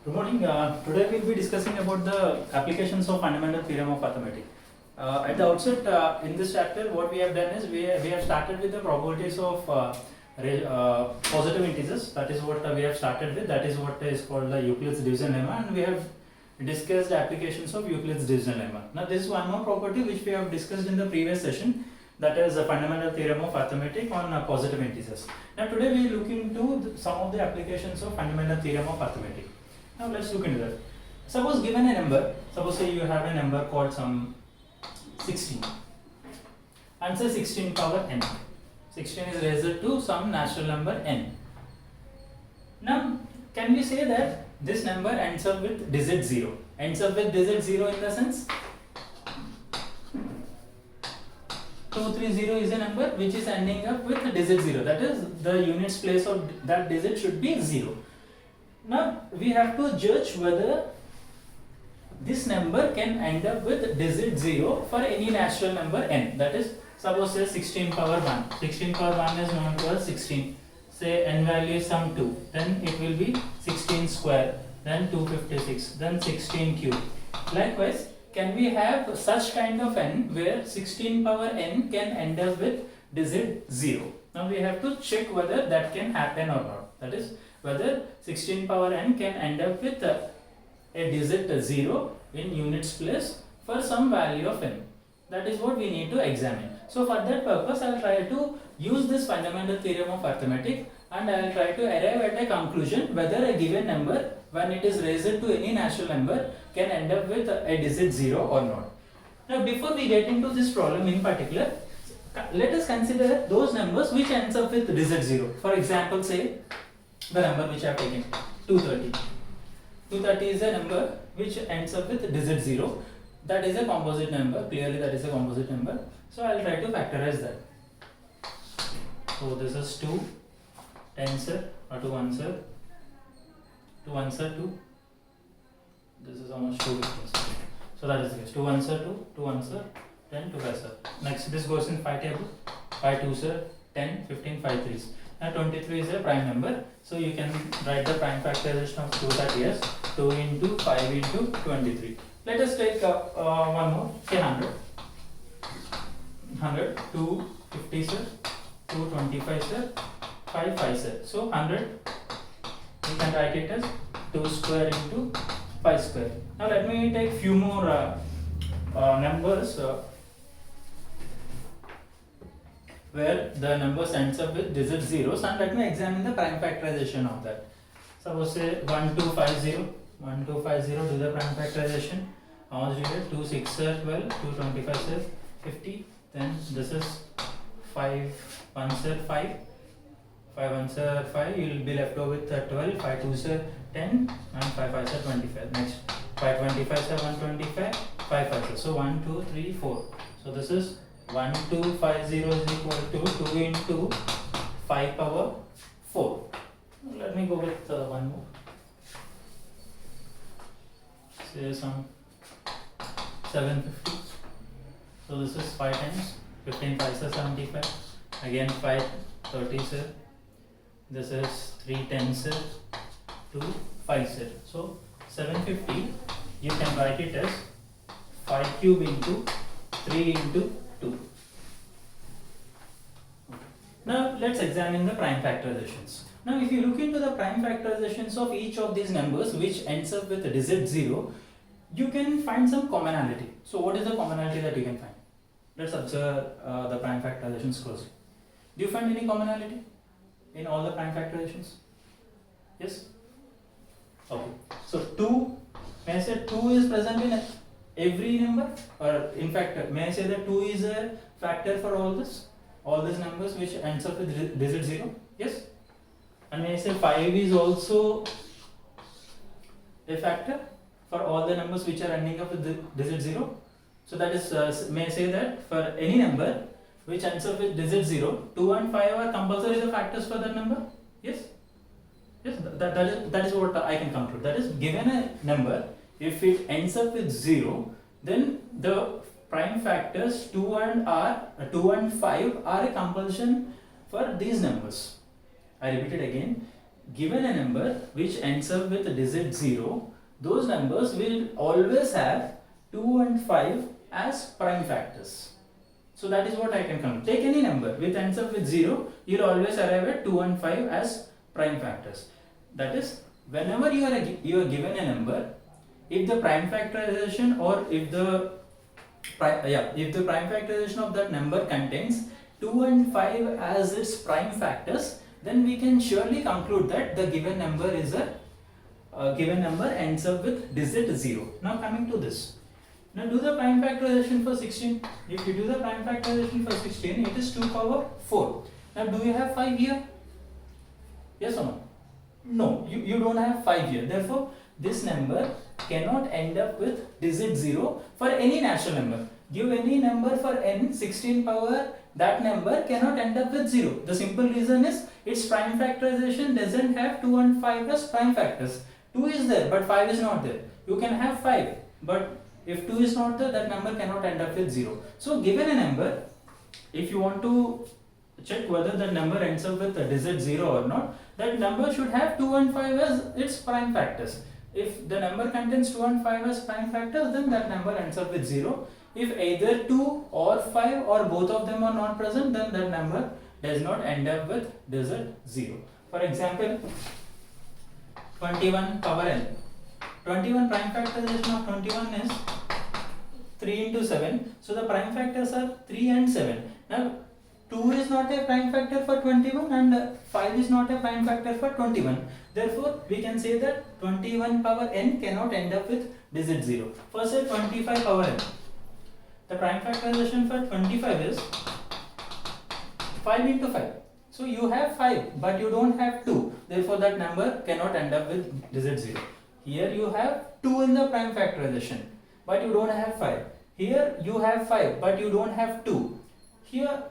Good morning. Today we'll be discussing about the applications of fundamental theorem of arithmetic. At the outset, in this chapter, what we have done is we have started with the probabilities of positive integers. That is what we have started with. That is what is called the Euclid's division lemma, and we have discussed the applications of Euclid's division lemma. Now, this is one more property which we have discussed in the previous session. That is the fundamental theorem of arithmetic on positive integers. Now, today we are looking into some of the applications of fundamental theorem of arithmetic. Now let's look into that. Suppose given a number, suppose say you have a number called some 16 and say 16 power n. 16 is raised to some natural number n. Now can we say that this number ends up with digit 0? Ends up with digit 0 in the sense 230 is a number which is ending up with digit 0. That is, the units place of that digit should be 0. Now we have to judge whether this number can end up with digit 0 for any natural number n. That is, suppose say 16 power 1. 16 power 1 is known to as 16. Say n value is some 2. Then it will be 16 square. Then 256. Then 16 cube. Likewise, can we have such kind of n where 16 power n can end up with digit 0? Now we have to check whether that can happen or not. That is, whether 16 power n can end up with a digit 0 in units place for some value of n. That is what we need to examine. So for that purpose, I will try to use this fundamental theorem of arithmetic, and I will try to arrive at a conclusion whether a given number, when it is raised to any natural number, can end up with a digit 0 or not. Now before we get into this problem in particular, let us consider those numbers which ends up with digit 0. For example, say the number which I have taken, 230. 230 is a number which ends up with digit 0. That is a composite number. Clearly that is a composite number. So I will try to factorize that. So this is 2 tensor or 2 answer. 2 answer 2. This is almost 2 difference. So that is the case. 2 answer 2, 2 answer 10, 2 answer. Next this goes in 5 table. 5 2 sir, 10, 15, 5 3s. Now 23 is a prime number, so you can write the prime factorization of 2 that is 2 into 5 into 23. Let us take one more, say 100. 100, 2 50 sir, 2 25 sir, 5 5 sir. So 100, you can write it as 2 square into 5 square. Now let me take few more numbers where the numbers ends up with digit zeros, and let me examine the prime factorization of that. Suppose say 1250, 1250, do the prime factorization. How much you get? 2 6 are 12, 2 25 are 50. Then this is 5 1s are 5, 5 1s are 5. You will be left over with 12, 5 2s are 10, and 5 5s are 25. Next 5 25s are 125, 5 5s are. So 1 2 3 4. So this is 1250 is equal to 2 into 5 power 4. Let me go with one more. Say some 750. So this is 5 times 15 5 is 75. Again 5 30 sir. This is 3 10 sir, 2 5 sir. So 750 you can write it as 5 cube into 3 into 2. Now let's examine the prime factorizations. Now if you look into the prime factorizations of each of these numbers which ends up with a digit 0, you can find some commonality. So what is the commonality that you can find? Let's observe the prime factorizations closely. Do you find any commonality in all the prime factorizations? Yes? Okay. So 2, may I say 2 is present in every number, or in fact may I say that 2 is a factor for all these numbers which ends up with digit 0? Yes? And may I say 5 is also a factor for all the numbers which are ending up with digit 0? So that is, may I say that for any number which ends up with digit 0, 2 and 5 are compulsory the factors for that number? Yes? Yes, that is what I can conclude. That is, given a number, if it ends up with 0, then the prime factors 2 and 5 are a compulsion for these numbers. I repeat it again. given a number which ends up with digit 0, those numbers will always have 2 and 5 as prime factors. So that is what I can come. Take any number which ends up with 0, you will always arrive at 2 and 5 as prime factors. That is, whenever you are given a number, if the prime factorization or if the prime factorization of that number contains 2 and 5 as its prime factors, then we can surely conclude that the given number ends up with digit 0. Now coming to this. Now do the prime factorization for 16. If you do the prime factorization for 16, it is 2 power 4. Now do you have 5 here? Yes or no? No, you don't have 5 here. Therefore, this number cannot end up with digit 0 for any natural number. Give any number for n, 16 power, that number cannot end up with 0. The simple reason is its prime factorization doesn't have 2 and 5 as prime factors. 2 is there but 5 is not there. You can have 5 but if 2 is not there, that number cannot end up with 0. So given a number, if you want to check whether that number ends up with a digit 0 or not, that number should have 2 and 5 as its prime factors. If the number contains 2 and 5 as prime factors, then that number ends up with 0. If either 2 or 5 or both of them are not present, then that number does not end up with digit 0. For example, 21 power n. 21 prime factorization of 21 is 3 into 7. So the prime factors are 3 and 7. Now 2 is not a prime factor for 21 and 5 is not a prime factor for 21. Therefore, we can say that 21 power n cannot end up with digit 0. First, say 25 power n. The prime factorization for 25 is 5 into 5. So you have 5 but you don't have 2. Therefore, that number cannot end up with digit 0. Here you have 2 in the prime factorization but you don't have 5. Here you have 5 but you don't have 2. Here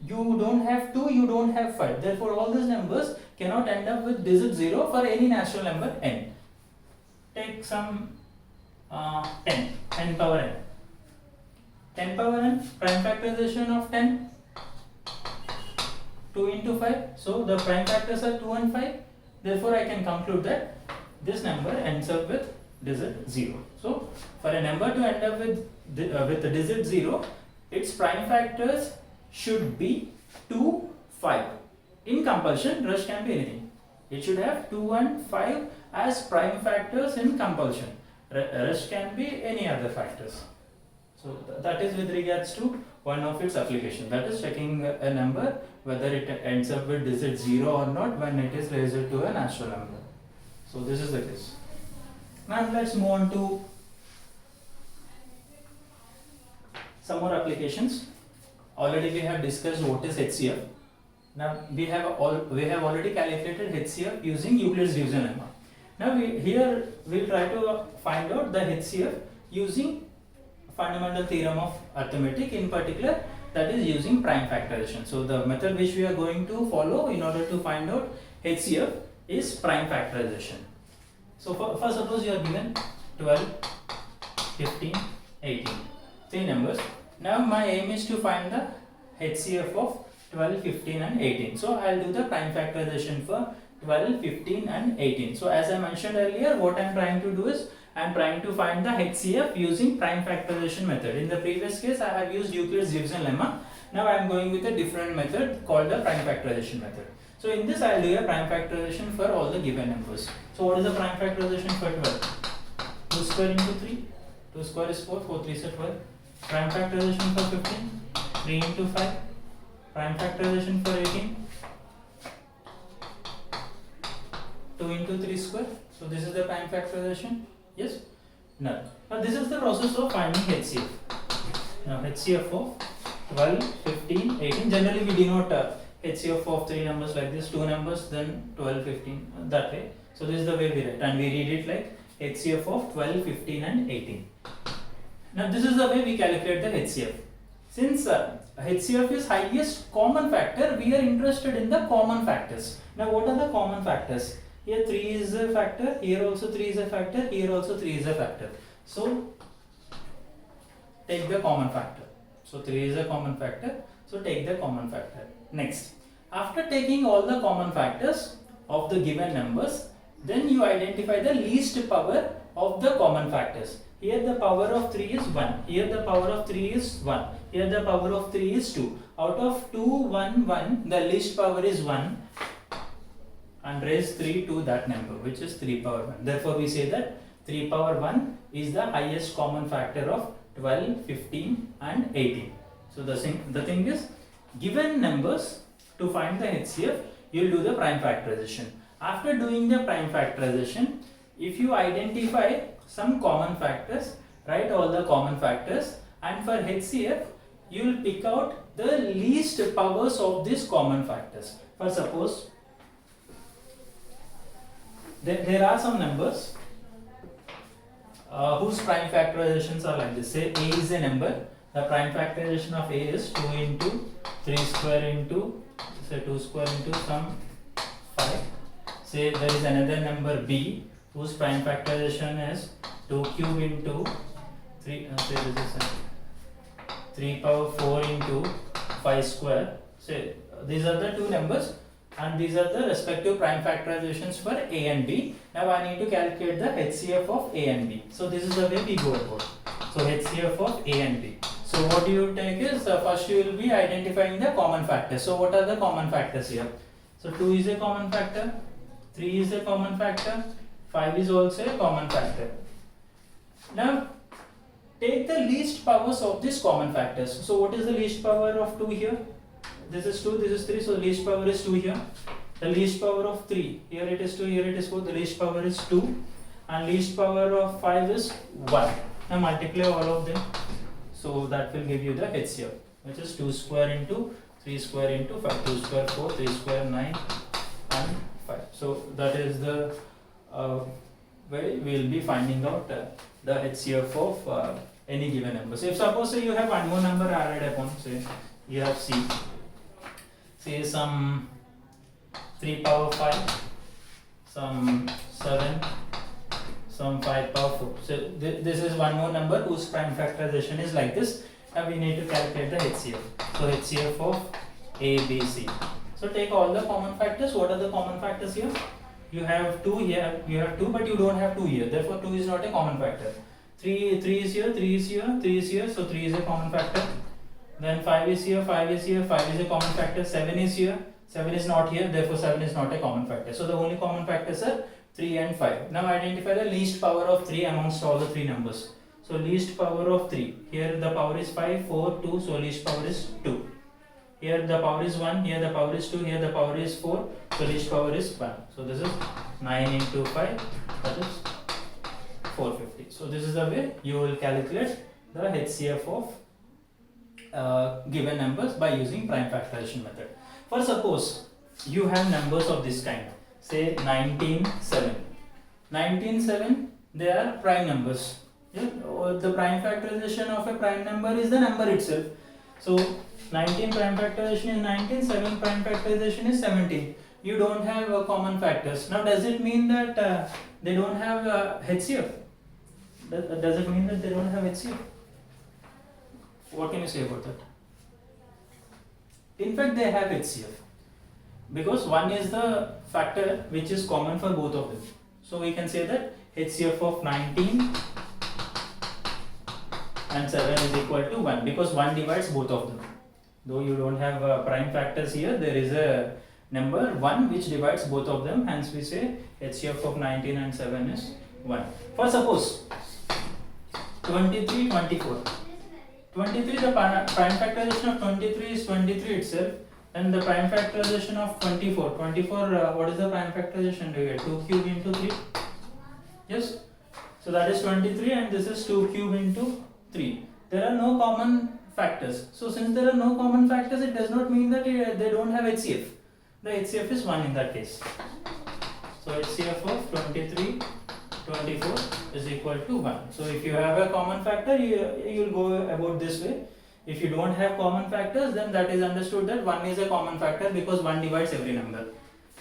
you don't have 2, you don't have 5. Therefore, all these numbers cannot end up with digit 0 for any natural number n. Take some 10 power n. 10 power n, prime factorization of 10, 2 into 5. So the prime factors are 2 and 5. Therefore, I can conclude that this number ends up with digit 0. So for a number to end up with the digit 0, its prime factors should be 2, 5. In compulsion, rest can be anything. It should have 2 and 5 as prime factors in compulsion. Rest can be any other factors. So that is with regards to one of its application. That is checking a number whether it ends up with digit 0 or not when it is raised to a natural number. So this is the case. Now let's move on to some more applications. Already we have discussed what is HCF. Now we have already calculated HCF using Euclid's division lemma. Now here we will try to find out the HCF using fundamental theorem of arithmetic, in particular that is using prime factorization. So the method which we are going to follow in order to find out HCF is prime factorization. So first suppose you are given 12, 15, 18, 3 numbers. Now my aim is to find the HCF of 12, 15 and 18. So I will do the prime factorization for 12, 15 and 18. So as I mentioned earlier, what I am trying to do is I am trying to find the HCF using prime factorization method. In the previous case I have used Euclid's division lemma. Now I am going with a different method called the prime factorization method. So in this I will do a prime factorization for all the given numbers. So what is the prime factorization for 12? 2 square into 3, 2 square is 4, 4 3 is 12. Prime factorization for 15, 3 into 5. Prime factorization for 18, 2 into 3 square. So this is the prime factorization. Yes? Now this is the process of finding HCF. Now HCF of 12, 15, 18. Generally we denote HCF of 3 numbers like this, 2 numbers, then 12, 15, that way. So this is the way we write, and we read it like HCF of 12, 15 and 18. Now this is the way we calculate the HCF. Since HCF is highest common factor, we are interested in the common factors. Now what are the common factors? Here 3 is a factor, here also 3 is a factor, here also 3 is a factor. So take the common factor. So 3 is a common factor, so take the common factor. Next, after taking all the common factors, of the given numbers, then you identify the least power of the common factors. Here the power of 3 is 1, here the power of 3 is 1, here the power of 3 is 2. Out of 2, 1, 1, the least power is 1, and raise 3 to that number, which is 3 power 1. Therefore we say that 3 power 1 is the highest common factor of 12, 15 and 18. So the thing is, given numbers, to find the HCF, you will do the prime factorization. After doing the prime factorization, if you identify some common factors, write all the common factors, and for HCF, you will pick out the least powers of these common factors. For suppose, there are some numbers whose prime factorizations are like this. Say A is a number, the prime factorization of A is 2 into 3 square into, say 2 square into some 5. Say there is another number B whose prime factorization is 2 cube into 3, say this is 3 power 4 into 5 square. Say these are the two numbers and these are the respective prime factorizations for A and B. Now I need to calculate the HCF of A and B. So this is the way we go about. So HCF of A and B. So what you take is, first you will be identifying the common factors. So what are the common factors here? So 2 is a common factor, 3 is a common factor, 5 is also a common factor. Now take the least powers of these common factors. So what is the least power of 2 here? This is 2, this is 3, so the least power is 2 here. The least power of 3, here it is 2, here it is 4, the least power is 2. And least power of 5 is 1. Now multiply all of them. So that will give you the HCF, which is 2 square into 3 square into 5, 2 square 4, 3 square 9 and 5. So that is the way we will be finding out the HCF of any given number. So if suppose you have one more number added upon, say you have C, say some 3 power 5, some 7, some 5 power 4. So this is one more number whose prime factorization is like this, and we need to calculate the HCF. So HCF of A, B, C. So take all the common factors. What are the common factors here? You have 2 here, you have 2, but you don't have 2 here. Therefore 2 is not a common factor. 3 is here, 3 is here, 3 is here, so 3 is a common factor. Then 5 is here, 5 is here, 5 is a common factor. 7 is here, 7 is not here, therefore 7 is not a common factor. So the only common factors are 3 and 5. Now identify the least power of 3 amongst all the 3 numbers. So least power of 3, here the power is 5, 4, 2, so least power is 2. Here the power is 1, here the power is 2, here the power is 4, so least power is 1. So this is 9 into 5, that is 450. So this is the way you will calculate the HCF of given numbers by using prime factorization method. For suppose you have numbers of this kind, say 19, 7. 19, 7, they are prime numbers. Yeah? The prime factorization of a prime number is the number itself. So 19 prime factorization is 19, 7 prime factorization is 17. You don't have common factors. Now does it mean that they don't have HCF? Does it mean that they don't have HCF? What can you say about that? In fact, they have HCF. Because 1 is the factor which is common for both of them. So we can say that HCF of 19 and 7 is equal to 1, because 1 divides both of them. Though you don't have prime factors here, there is a number 1 which divides both of them, hence we say HCF of 19 and 7 is 1. For suppose 23, 24. 23, the prime factorization of 23 is 23 itself, and the prime factorization of 24. 24, what is the prime factorization? Do you get 2 cube into 3? Yes. So that is 23, and this is 2 cube into 3. There are no common factors. So since there are no common factors, it does not mean that they don't have HCF. The HCF is 1 in that case. So HCF of 23, 24 is equal to 1. So if you have a common factor, you will go about this way. If you don't have common factors, then that is understood that 1 is a common factor because 1 divides every number.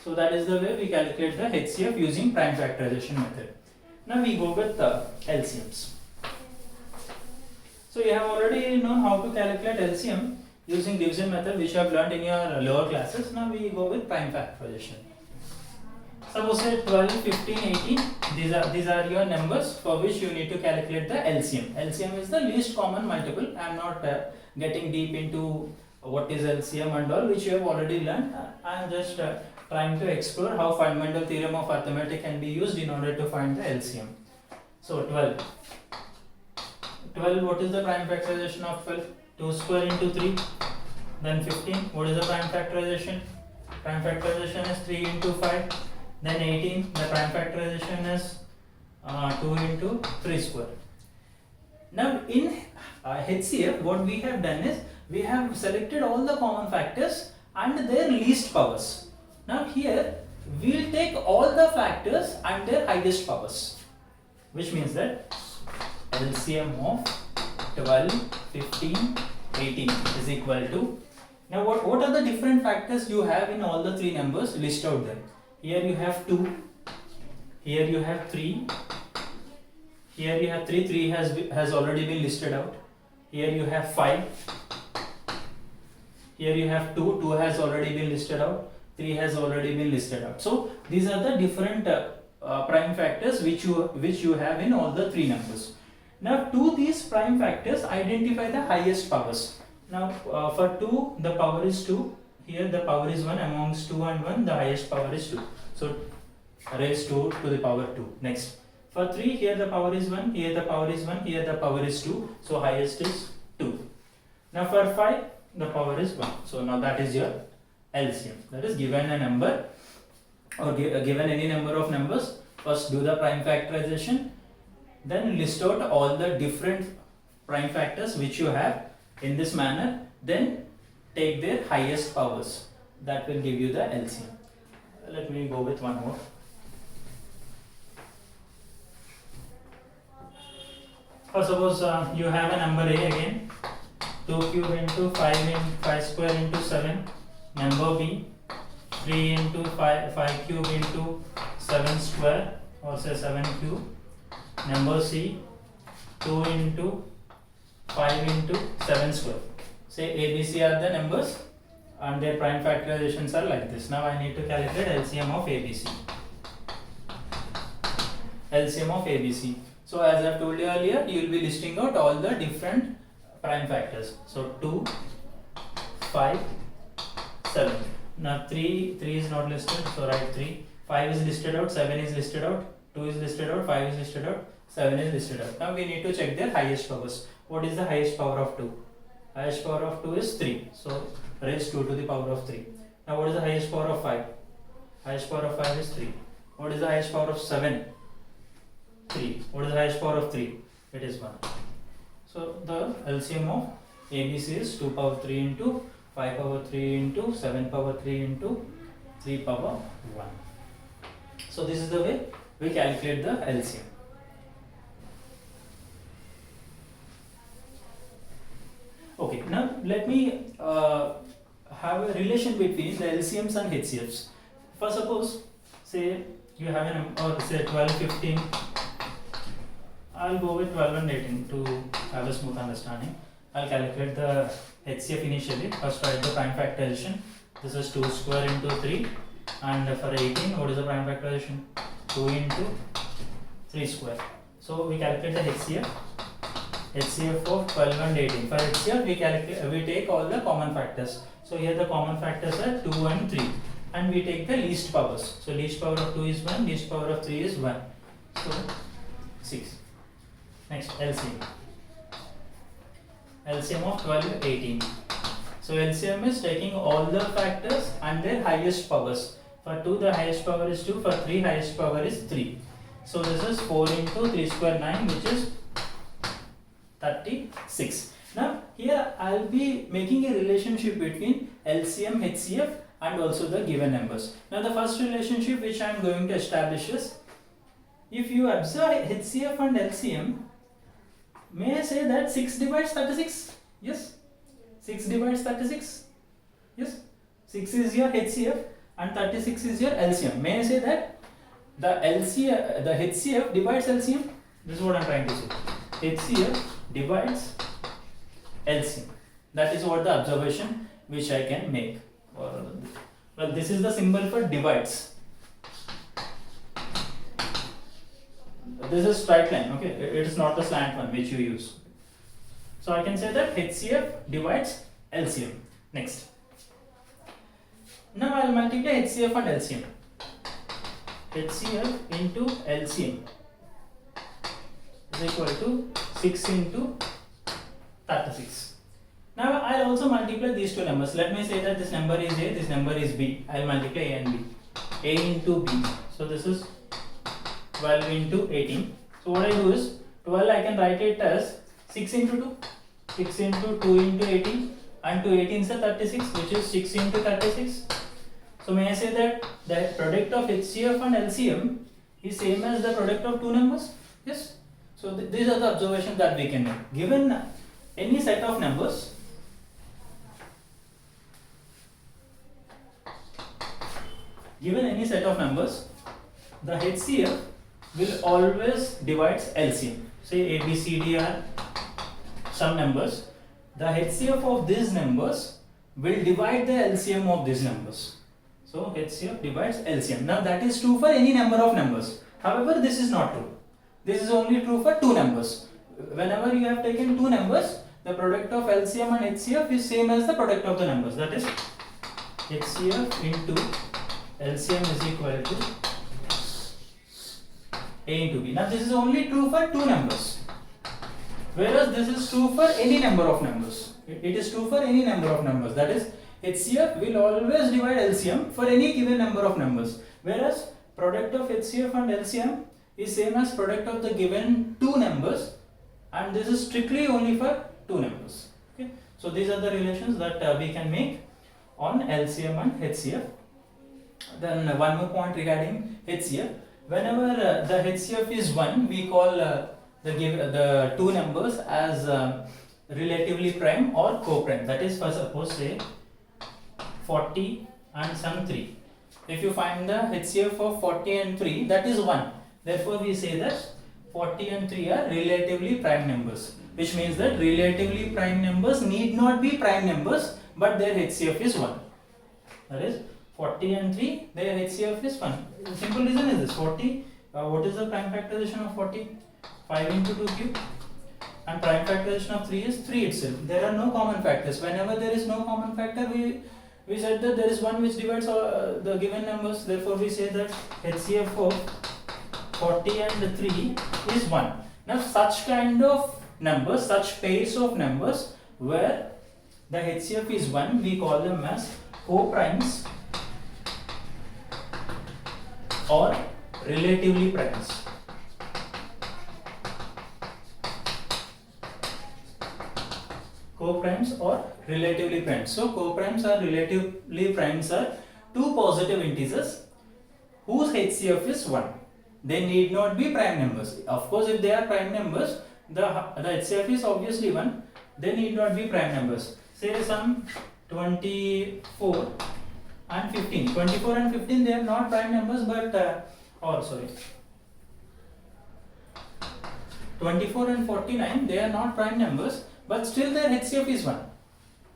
So that is the way we calculate the HCF using prime factorization method. Now we go with LCMs. So you have already known how to calculate LCM using division method, which you have learned in your lower classes. Now we go with prime factorization. Suppose say 12, 15, 18. These are your numbers for which you need to calculate the LCM. LCM is the least common multiple. I am not getting deep into what is LCM and all, which you have already learned. I am just trying to explore how fundamental theorem of arithmetic can be used in order to find the LCM. So 12. 12, what is the prime factorization of 12? 2 square into 3. Then 15, what is the prime factorization? Prime factorization is 3 into 5. Then 18, the prime factorization is 2 into 3 square. Now in HCF, what we have done is, we have selected all the common factors and their least powers. Now here, we will take all the factors and their highest powers, which means that LCM of 12, 15, 18 is equal to. Now what are the different factors you have in all the three numbers? List out them. Here you have 2, here you have 3, here you have 3, 3 has already been listed out. Here you have 5, here you have 2, 2 has already been listed out, 3 has already been listed out. So these are the different prime factors which you have in all the three numbers. Now to these prime factors, identify the highest powers. Now for 2, the power is 2. Here the power is 1. Amongst 2 and 1, the highest power is 2. So raise 2 to the power 2. Next. For 3, here the power is 1. Here the power is 1. Here the power is 2. So highest is 2. Now for 5, the power is 1. So now that is your LCM. That is, given a number or given any number of numbers, first do the prime factorization, then list out all the different prime factors which you have in this manner, then take their highest powers. That will give you the LCM. Let me go with one more. Suppose you have a number A again, 2 cube into 5 square into 7. Number B, 3 into 5 cube into 7 square, or say 7 cube. Number C, 2 into 5 into 7 square. Say ABC are the numbers and their prime factorizations are like this. Now I need to calculate LCM of ABC. LCM of ABC. So as I have told you earlier, you will be listing out all the different prime factors. So 2, 5, 7. Now 3 is not listed, so write 3. 5 is listed out, 7 is listed out, 2 is listed out, 5 is listed out, 7 is listed out. Now we need to check their highest powers. What is the highest power of 2? Highest power of 2 is 3. So raise 2 to the power of 3. Now what is the highest power of 5? Highest power of 5 is 3. What is the highest power of 7? 3. What is the highest power of 3? It is 1. So the LCM of ABC is 2 power 3 into 5 power 3 into 7 power 3 into 3 power 1. So this is the way we calculate the LCM. Okay, now let me have a relation between the LCMs and HCFs. First, suppose say you have a number, or say 12, 15. I'll go with 12 and 18 to have a smooth understanding. I'll calculate the HCF initially. First write the prime factorization. This is 2 square into 3, and for 18, what is the prime factorization? 2 into 3 square. So we calculate the HCF. HCF of 12 and 18. For HCF, we take all the common factors. So here the common factors are 2 and 3, and we take the least powers. So least power of 2 is 1, least power of 3 is 1. So 6. Next, LCM. LCM of 12, 18. So LCM is taking all the factors and their highest powers. For 2, the highest power is 2. For 3, highest power is 3. So this is 4 into 3 square 9, which is 36. Now here I will be making a relationship between LCM, HCF and also the given numbers. Now the first relationship which I am going to establish is, if you observe HCF and LCM, may I say that 6 divides 36? Yes. 6 divides 36? Yes. 6 is your HCF and 36 is your LCM. May I say that the HCF divides LCM? This is what I am trying to say. HCF divides LCM. That is what the observation which I can make. Well, this is the symbol for divides. this is straight line, okay, it is not the slant one which you use. So I can say that HCF divides LCM. Next, now I will multiply HCF and LCM. HCF into LCM is equal to 6 into 36. Now I will also multiply these two numbers. Let me say that this number is A, this number is B. I will multiply A and B. A into B. So this is 12 into 18. So what I do is 12 I can write it as 6 into 2. 6 into 2 into 18, and 2 18 is 36, which is 6 into 36. So may I say that the product of HCF and LCM is same as the product of two numbers? Yes. So these are the observations that we can make. Given any set of numbers, the HCF will always divide LCM. Say A, B, C, D are some numbers. The HCF of these numbers will divide the LCM of these numbers. So HCF divides LCM. Now that is true for any number of numbers. However, this is not true. This is only true for two numbers. Whenever you have taken two numbers, the product of LCM and HCF is same as the product of the numbers. That is HCF into LCM is equal to A into B. Now this is only true for two numbers, whereas this is true for any number of numbers. It is true for any number of numbers. That is HCF will always divide LCM for any given number of numbers, whereas product of HCF and LCM is same as product of the given two numbers, and this is strictly only for two numbers. Okay, so these are the relations that we can make on LCM and HCF. Then one more point regarding HCF. Whenever the HCF is 1, we call the two numbers as relatively prime or co-prime. That is, for suppose say 40 and some 3. If you find the HCF of 40 and 3, that is 1. Therefore, we say that 40 and 3 are relatively prime numbers, which means that relatively prime numbers need not be prime numbers, but their HCF is 1. That is 40 and 3, their HCF is 1. The simple reason is this: 40, what is the prime factorization of 40? 5 into 2 cube. And prime factorization of 3 is 3 itself. There are no common factors. Whenever there is no common factor, we said that there is one which divides the given numbers. Therefore, we say that HCF of 40 and 3 is 1. Now, such kind of numbers, such pairs of numbers where the HCF is 1, we call them as co-primes or relatively primes. Co-primes or relatively primes. So co-primes or relatively primes are two positive integers whose HCF is 1. They need not be prime numbers. Of course, if they are prime numbers, the HCF is obviously 1. They need not be prime numbers. Say some 24 and 15. 24 and 15, they are not prime numbers, but 24 and 49, they are not prime numbers, but still their HCF is 1.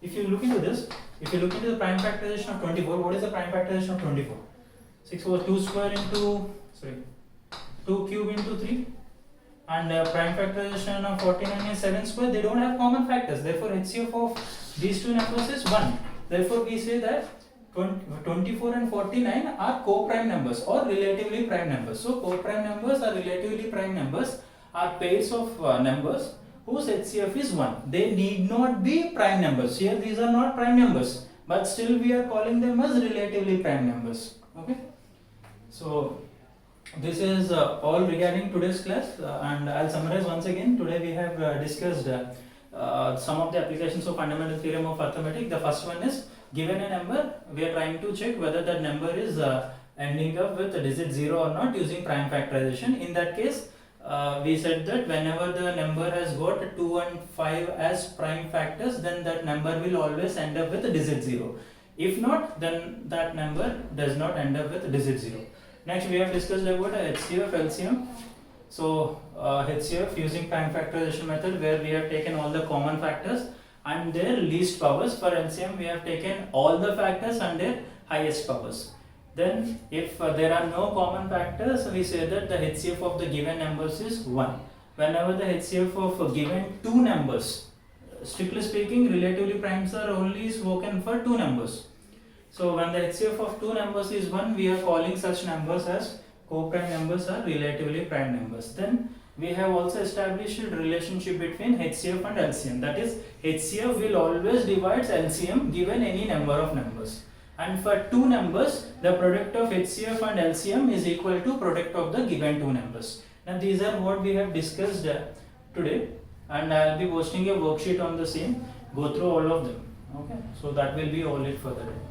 If you look into this, if you look into the prime factorization of 24, what is the prime factorization of 24? 6 over 2 square into 2 cube into 3, and prime factorization of 49 is 7 square. They don't have common factors. Therefore, HCF of these two numbers is 1. Therefore, we say that 24 and 49 are co-prime numbers or relatively prime numbers. So, co-prime numbers or relatively prime numbers are pairs of numbers whose HCF is 1. They need not be prime numbers. Here, these are not prime numbers, but still we are calling them as relatively prime numbers. Okay. So, this is all regarding today's class, and I'll summarize once again. Today we have discussed some of the applications of fundamental theorem of arithmetic. The first one is, given a number, we are trying to check whether that number is ending up with a digit 0 or not using prime factorization. In that case, we said that whenever the number has got 2 and 5 as prime factors, then that number will always end up with a digit 0. If not, then that number does not end up with a digit 0. Next, we have discussed about HCF, LCM. So, HCF using prime factorization method, where we have taken all the common factors and their least powers. For LCM, we have taken all the factors and their highest powers. Then if there are no common factors, we say that the HCF of the given numbers is 1. Whenever the HCF of given two numbers, strictly speaking, relatively primes are only spoken for two numbers. So when the HCF of two numbers is 1, we are calling such numbers as co-prime numbers or relatively prime numbers. Then we have also established a relationship between HCF and LCM. That is, HCF will always divide LCM given any number of numbers. And for two numbers, the product of HCF and LCM is equal to product of the given two numbers. Now these are what we have discussed today, and I will be posting a worksheet on the same. Go through all of them. Okay, so that will be all it for the day.